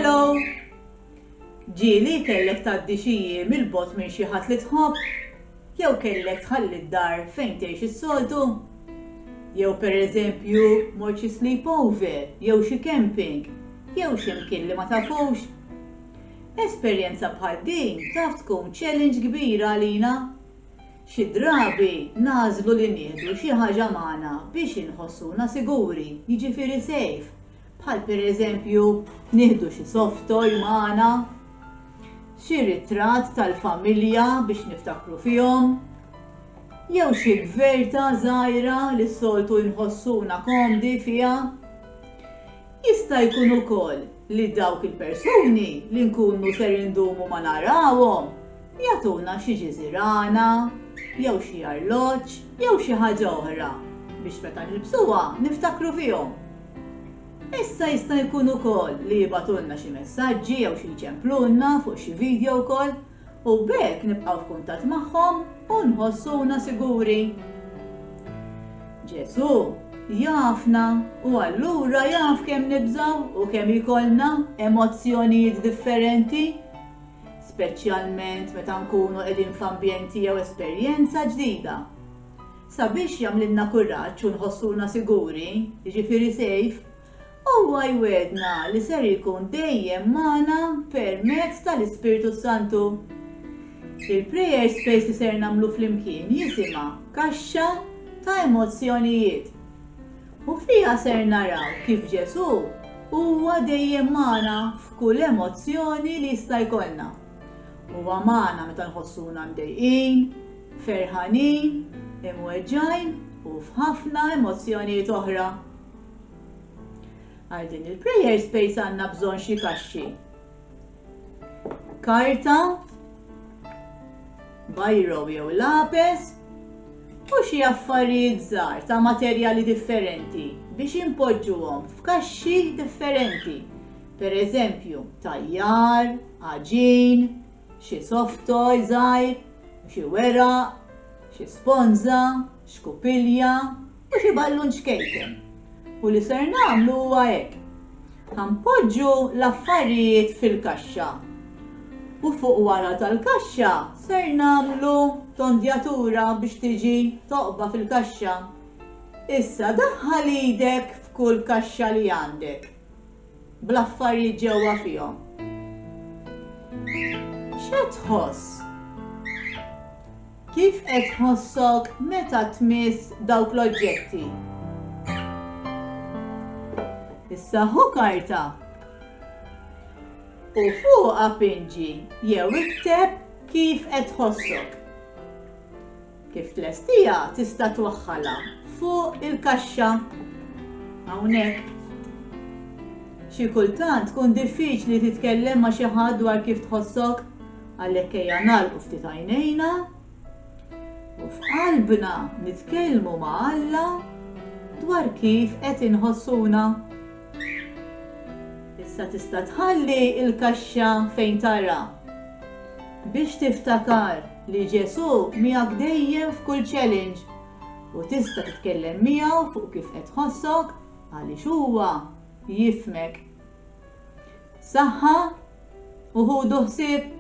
Hello! Ġieli kellek tgħaddi xi jiem il-bogħod minn xi ħadd li tħobb? Jew kellek tħalli d-dar fejn tgħix is-soltu? Jew pereżempju mort xi sleepover, jew xi camping, jew x'imkien li ma tafux? Esperjenza bħal din taf tkun challenge kbira għalina. Xi drabi nażlu li nieħdu xi ħaġa magħna biex inħossuna siguri, jiġifieri safe. Bħal pereżempju nieħdu xi soft toy magħna, xi ritratt tal-familja biex niftakru fihom, jew xi gverta żgħira li s-soltu nħossuna komdi fiha. Jista' jkun ukoll li dawk il-persuni li nkunu ser indumu ma narawhom jagħtuna xi ġiżirana, jew xi arloġġ, jew xi ħaġa oħra biex meta nilbsuha niftakru fihom. Issa jista' jkun ukoll li jibatulna xi messaġġi jew xi jċemplulna fuq xi video wkoll u b'hekk nibqgħu f'kuntatt magħhom u nħossuna siguri. Ġesù jafna u allura jaf kemm nibżgħu u kemm jkollna emozzjonijiet differenti, speċjalment meta nkunu qegħdin f'ambjenti jew esperjenza ġdida. Sabiex jagħmlilna kuraġġ u nħossuna siguri, jiġifieri safe, huwa jwedna li ser jkun dejjem magħna permezz tal-Ispiritu Santu. Il-prayer space li ser nagħmlu flimkien jisimha Kaxxa ta' emozzjonijiet. U fiha ser naraw kif Ġesù huwa dejjem magħna f'kull emozzjoni li jista' jkollna. Huwa magħna meta nħossuna mdejqin, ferħanin, imweġġgħin u f'ħafna emozzjonijiet oħra. Għal din il-prayer space għandna bżonn xi kaxxi. Karta, Biro jew lapes u xi affarijiet żgħar ta' materjali differenti biex impoġġuhom f'kaxxi differenti. Pereżempju, tajjar, għaġin, xi soft toy żgħir, xi weraq, xi sponża, xkupilja u xi ballun xkejken. U li ser nagħmlu huwa hekk. Ħanpoġġu l-affarijiet fil-kaxxa. U fuq wara tal-kaxxa ser nagħmlu tondjatura biex tiġi toqba fil-kaxxa. Issa daħħal idek f'kull kaxxa li għandek, bl-affarijiet ġewwa fihom. X'qed tħoss? Kif qed tħossok meta tmiss dawk l-oġġetti? Issa ħu karta u fuqha pinġi jew ikteb kif qed tħossok. Kif tlestija tista' twaħħalha fuq il-kaxxa hawnhekk. Xi kultant tkun diffiċli titkellem ma' xi ħadd dwar kif tħossok, għalhekk ejja nagħlqu ftit għajnejna u f'qalbna nitkellmu ma' Alla dwar kif qed inħossuna. Issa tista' tħalli il-kaxxa fejn tara biex tiftakar li Ġesù miegħek dejjem f'kull challenge u tista' titkellem miegħu fuq kif qed tħossok għaliex huwa jifhmek. Saħħa u ħudu ħsieb.